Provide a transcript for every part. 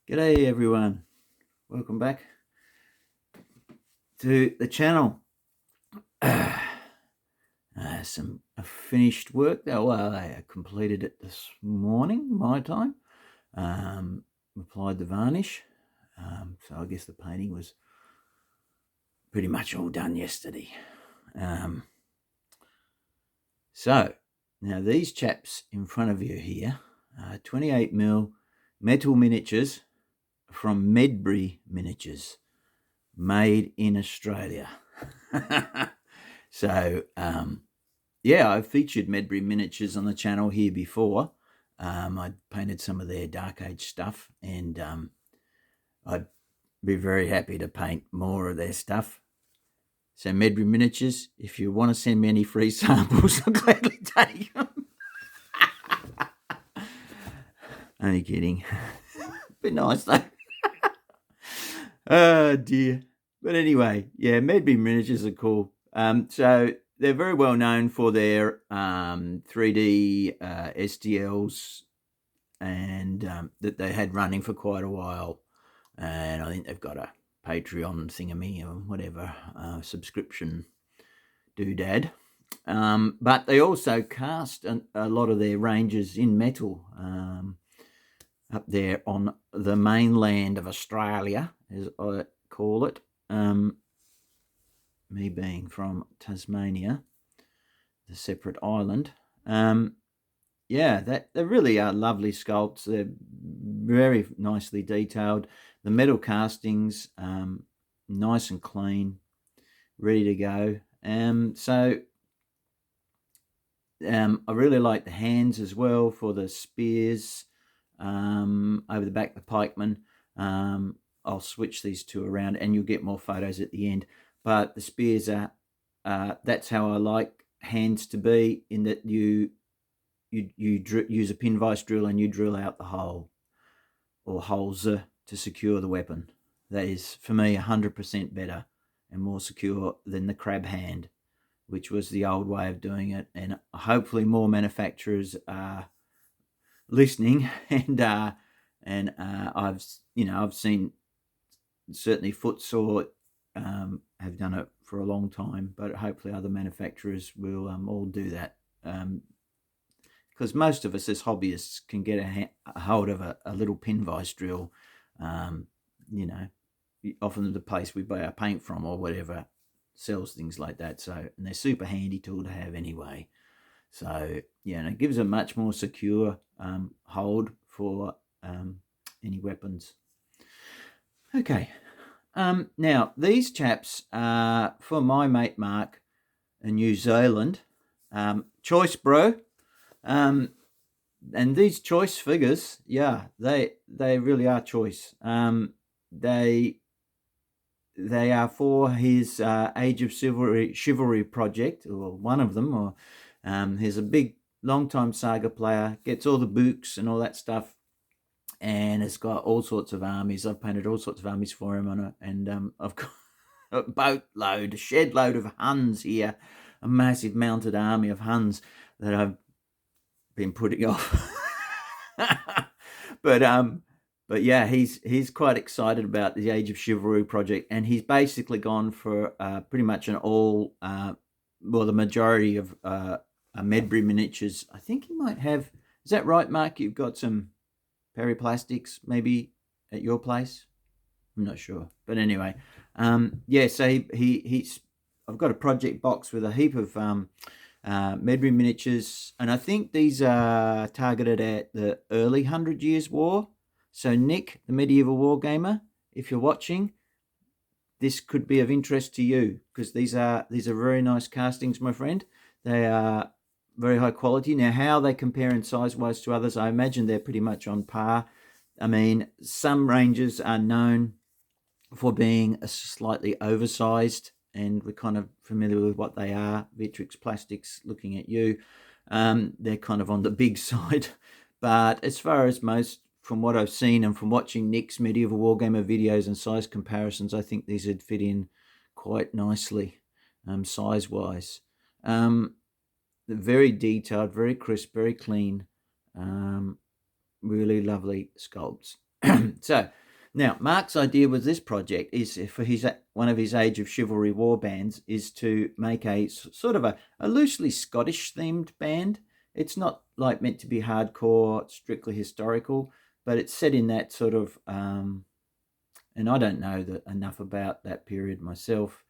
G'day everyone, welcome back to the channel. Some finished work. Well, I completed it this morning, my time. Applied the varnish, so I guess the painting was pretty much all done yesterday. So now these chaps in front of you here, 28mm metal miniatures from Medbury Miniatures, made in Australia. So, yeah, I've featured Medbury Miniatures on the channel here before. I painted some of their Dark Age stuff, and I'd be very happy to paint more of their stuff. So, Medbury Miniatures, if you want to send me any free samples, I'll gladly take them. Only kidding. Be nice though. Oh dear. But anyway, yeah, Medbury Miniatures are cool. So they're very well known for their 3D STLs, and that they had running for quite a while. And I think they've got a Patreon thingamy or whatever subscription doodad. But they also cast a lot of their ranges in metal up there on the mainland of Australia, as I call it. Me being from Tasmania, the separate island. Yeah, they really are lovely sculpts. They're very nicely detailed. The metal castings, nice and clean, ready to go. I really like the hands as well for the spears over the back of the pikeman. I'll switch these two around, and you'll get more photos at the end. But the spears are, that's how I like hands to be, in that you use a pin vise drill and you drill out the hole or holes to secure the weapon. That is, for me, 100% better and more secure than the crab hand, which was the old way of doing it. And hopefully more manufacturers are listening, and I've seen certainly Footsore have done it for a long time, but hopefully other manufacturers will all do that, because most of us as hobbyists can get a hold of a little pin vise drill. Often the place we buy our paint from or whatever sells things like that, so, and they're super handy tool to have anyway. So yeah, and it gives a much more secure hold for any weapons. Okay, now these chaps are for my mate Mark in New Zealand. Choice, bro. And these choice figures, yeah, they really are choice. They are for his Age of Chivalry project, or one of them. Or he's a big, long-time Saga player, gets all the books and all that stuff, and has got all sorts of armies. I've painted all sorts of armies for him on it, and I've got a shed load of Huns here, a massive mounted army of Huns that I've been putting off. But yeah, he's quite excited about the Age of Chivalry project, and he's basically gone for pretty much an all, the majority of Medbury miniatures. I think he might have. Is that right, Mark? You've got some periplastics maybe at your place. I'm not sure, but anyway, yeah. So he's. I've got a project box with a heap of Medbury miniatures, and I think these are targeted at the early 100 Years' War. So Nick, the medieval wargamer, if you're watching, this could be of interest to you, because these are very nice castings, my friend. They are very high quality. Now, how they compare in size-wise to others, I imagine they're pretty much on par. I mean, some ranges are known for being a slightly oversized, and we're kind of familiar with what they are. Vitrix Plastics, looking at you, they're kind of on the big side. But as far as most, from what I've seen and from watching Nick's medieval wargamer videos and size comparisons, I think these would fit in quite nicely, size-wise. Very detailed, very crisp, very clean, really lovely sculpts. So now Mark's idea with this project is for one of his Age of Chivalry war bands is to make a sort of a loosely Scottish themed band. It's not like meant to be hardcore, strictly historical, but it's set in that sort of and I don't know enough about that period myself.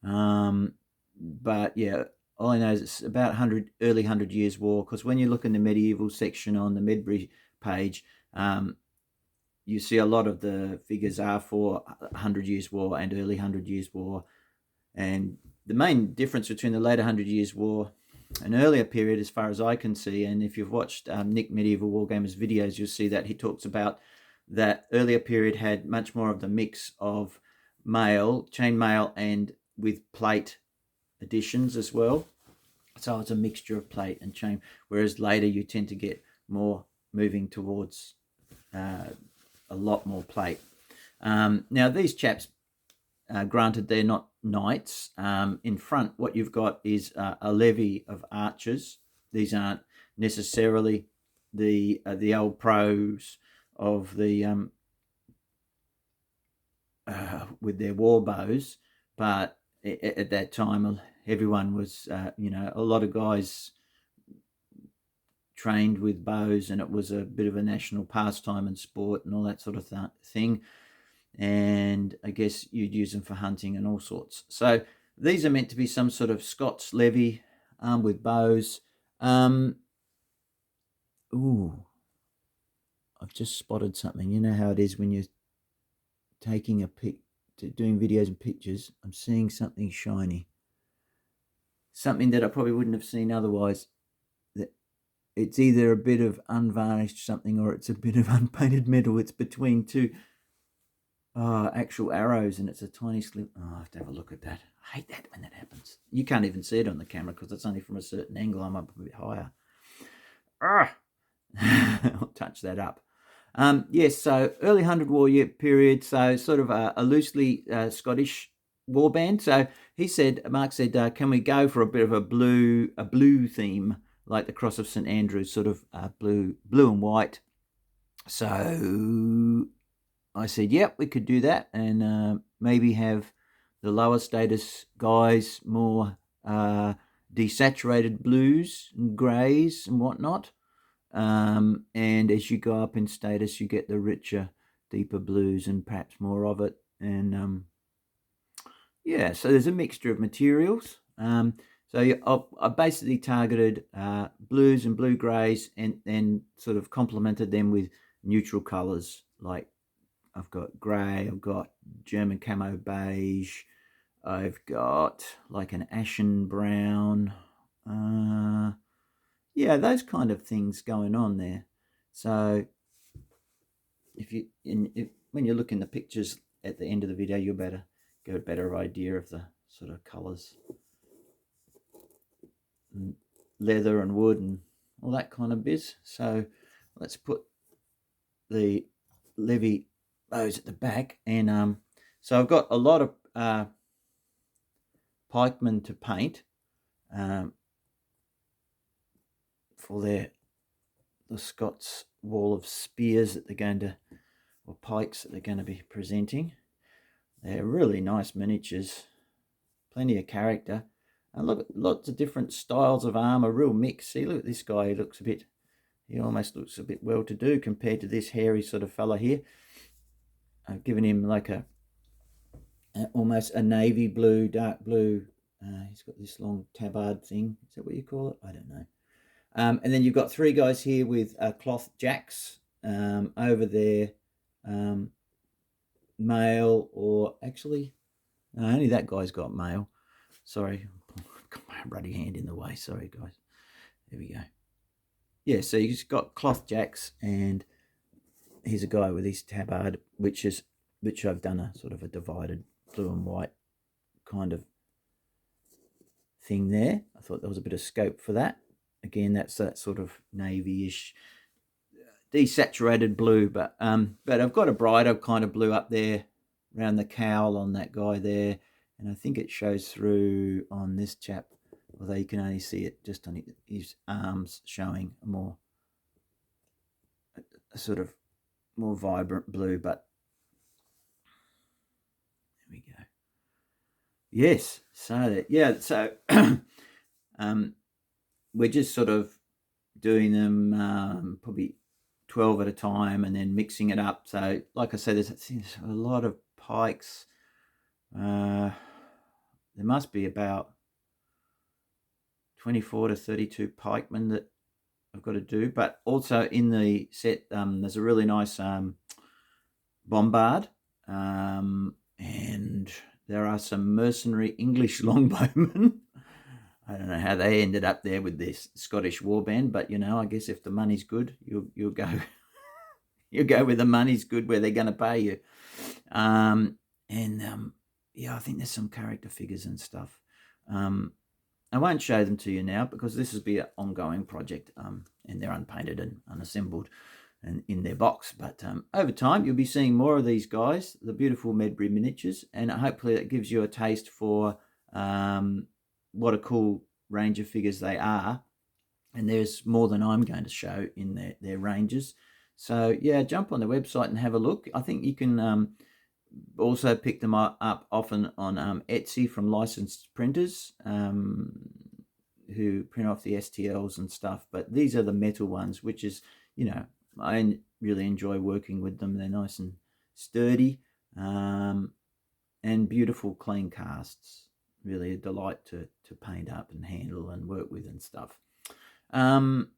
But yeah, all I know is it's about early 100 Years' War, because when you look in the medieval section on the Medbury page, you see a lot of the figures are for 100 Years' War and early 100 Years' War. And the main difference between the later 100 Years' War and earlier period, as far as I can see, and if you've watched Nick Medieval Wargamers videos, you'll see that he talks about that earlier period had much more of the mix of chain mail, and with plate additions as well. So it's a mixture of plate and chain, whereas later you tend to get more moving towards a lot more plate. Now these chaps, granted they're not knights, in front what you've got is a levy of archers. These aren't necessarily the old pros of the with their war bows, but at that time everyone was a lot of guys trained with bows, and it was a bit of a national pastime and sport and all that sort of thing. And I guess you'd use them for hunting and all sorts. So these are meant to be some sort of Scots levy armed with bows. Ooh, I've just spotted something. You know how it is when you're taking doing videos and pictures. I'm seeing something shiny, something that I probably wouldn't have seen otherwise. That it's either a bit of unvarnished something or it's a bit of unpainted metal. It's between two actual arrows, and it's a tiny slip. I have to have a look at that. I hate that when that happens. You can't even see it on the camera because it's only from a certain angle. I'm up a bit higher. I'll touch that up. Yes, so early 100 War year period, so sort of a loosely Scottish war band. So Mark said, can we go for a bit of a blue theme, like the Cross of St Andrews, sort of blue and white. So I said, yep, we could do that, and maybe have the lower status guys more desaturated blues and greys and whatnot. And as you go up in status, you get the richer, deeper blues and perhaps more of it. And yeah, so there's a mixture of materials. So I basically targeted blues and blue greys, and sort of complemented them with neutral colors. Like I've got grey, I've got German camo beige, I've got like an ashen brown. Yeah, those kind of things going on there. So when you look in the pictures at the end of the video, you'll better get a better idea of the sort of colours, and leather and wood and all that kind of biz. So let's put the levy bows at the back, and so I've got a lot of pikemen to paint for the Scots wall of spears that they're going to, or pikes that they're going to be presenting. They're really nice miniatures, plenty of character, and look, lots of different styles of armor, real mix. See, look at this guy. He almost looks a bit well-to-do compared to this hairy sort of fella here. I've given him like almost a navy blue, dark blue. He's got this long tabard thing. Is that what you call it? I don't know. And then you've got three guys here with cloth jacks over their mail, or actually, no, only that guy's got mail. Sorry, got my ruddy hand in the way. Sorry, guys. There we go. Yeah, so you've got cloth jacks, and here's a guy with his tabard, which I've done a sort of a divided blue and white kind of thing there. I thought there was a bit of scope for that. Again, that's that sort of navy-ish, desaturated blue, but I've got a brighter kind of blue up there around the cowl on that guy there, and I think it shows through on this chap, although you can only see it just on his arms showing a sort of more vibrant blue, but there we go. Yes, so we're just sort of doing them probably 12 at a time and then mixing it up. So like I said, there's a lot of pikes. There must be about 24 to 32 pikemen that I've got to do, but also in the set there's a really nice bombard, and there are some mercenary English longbowmen. I don't know how they ended up there with this Scottish warband, but I guess if the money's good, you'll go you go where the money's good, where they're going to pay you. I think there's some character figures and stuff. I won't show them to you now because this will be an ongoing project, and they're unpainted and unassembled and in their box. But over time, you'll be seeing more of these guys, the beautiful Medbury miniatures, and hopefully that gives you a taste for what a cool range of figures they are. And there's more than I'm going to show in their ranges. So yeah, jump on the website and have a look. I think you can also pick them up often on Etsy from licensed printers who print off the STLs and stuff. But these are the metal ones, which is, I really enjoy working with them. They're nice and sturdy and beautiful, clean casts. Really a delight to paint up and handle and work with and stuff. And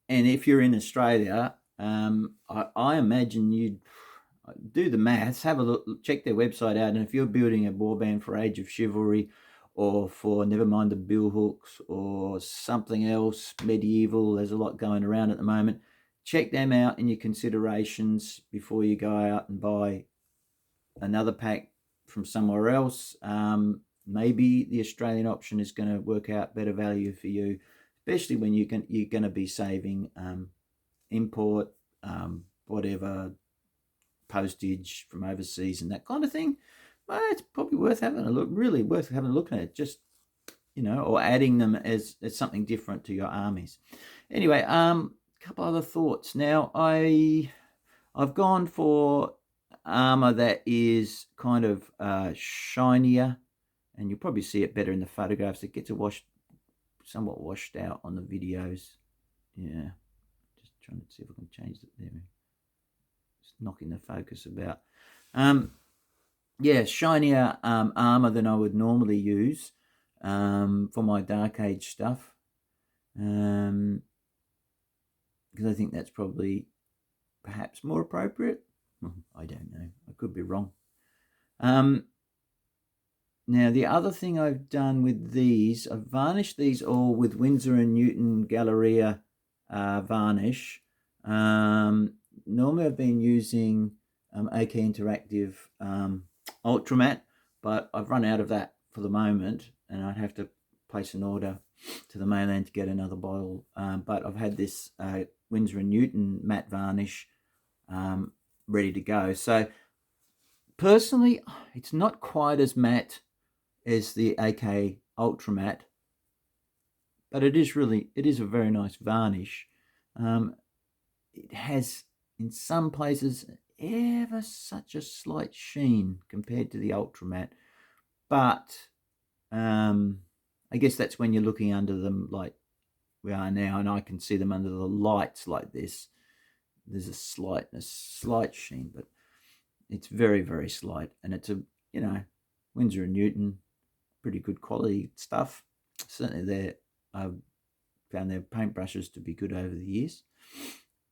if you're in Australia, I imagine you'd do the maths, have a look, check their website out, and if you're building a warband for Age of Chivalry or for Nevermind the Billhooks or something else, medieval, there's a lot going around at the moment, check them out in your considerations before you go out and buy another pack from somewhere else. Maybe the Australian option is going to work out better value for you, especially when you're going to be saving import, whatever, postage from overseas and that kind of thing. Well, it's probably worth having a look, really worth having a look at it, just, or adding them as something different to your armies. Anyway, a couple other thoughts. Now, I've gone for armor that is kind of shinier, and you'll probably see it better in the photographs. It gets somewhat washed out on the videos. Yeah, just trying to see if I can change it there. Just knocking the focus about. Shinier armor than I would normally use for my Dark Age stuff, because I think that's probably perhaps more appropriate. I don't know. I could be wrong. Now, the other thing I've done with these, I've varnished these all with Winsor & Newton Galleria varnish. Normally I've been using AK Interactive Ultramat, but I've run out of that for the moment, and I'd have to place an order to the mainland to get another bottle. But I've had this Winsor & Newton matte varnish ready to go. So personally, it's not quite as matte as the AK Ultramat, but it is a very nice varnish. It has, in some places, ever such a slight sheen compared to the Ultramat, but I guess that's when you're looking under them like we are now, and I can see them under the lights like this. There's a slight sheen, but it's very, very slight, and it's Winsor & Newton, pretty good quality stuff. Certainly I've found their paintbrushes to be good over the years.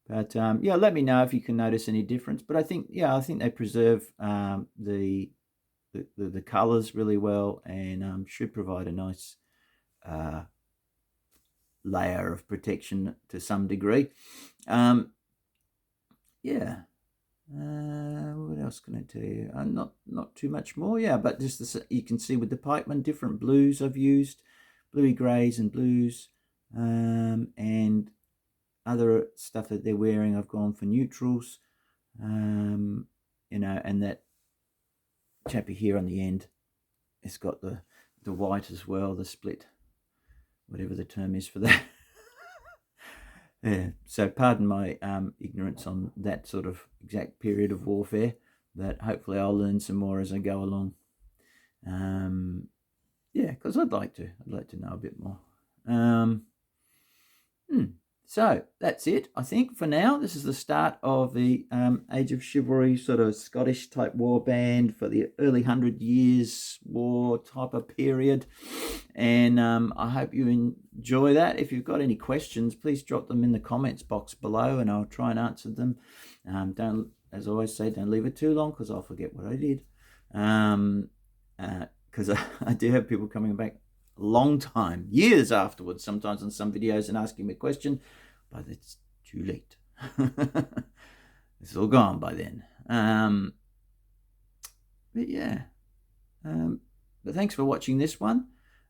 But let me know if you can notice any difference. But I think they preserve the colours really well, and should provide a nice layer of protection to some degree. What else can I tell you? Not too much more. Yeah, but just you can see with the pikemen, different blues I've used, bluey greys and blues, and other stuff that they're wearing, I've gone for neutrals, and that chappy here on the end, it's got the white as well, the split, whatever the term is for that. Yeah, so pardon my ignorance on that sort of exact period of warfare. That hopefully I'll learn some more as I go along. Um, yeah, because I'd like to. I'd like to know a bit more. Um, hmm. So that's it, I think, for now. This is the start of the Age of Chivalry, sort of Scottish type war band for the early 100 Years War type of period. And I hope you enjoy that. If you've got any questions, please drop them in the comments box below and I'll try and answer them. Don't, as I always say, don't leave it too long because I'll forget what I did. Because I do have people coming back a long time, years afterwards, sometimes on some videos and asking me a question, but it's too late. It's all gone by then. But yeah. But thanks for watching this one.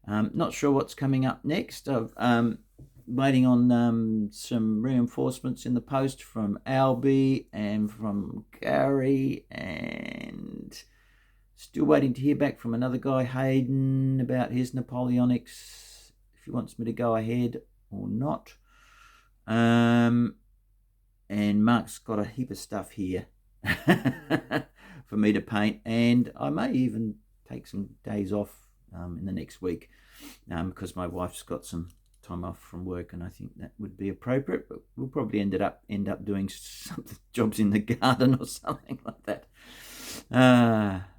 Not sure what's coming up next. I'm waiting on some reinforcements in the post from Albie and from Gary, and still waiting to hear back from another guy, Hayden, about his Napoleonics, if he wants me to go ahead or not. And Mark's got a heap of stuff here for me to paint, and I may even take some days off in the next week because my wife's got some time off from work, and I think that would be appropriate. But we'll probably end up doing some jobs in the garden or something like that.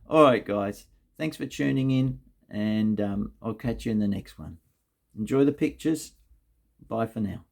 All right, guys. Thanks for tuning in, and I'll catch you in the next one. Enjoy the pictures. Bye for now.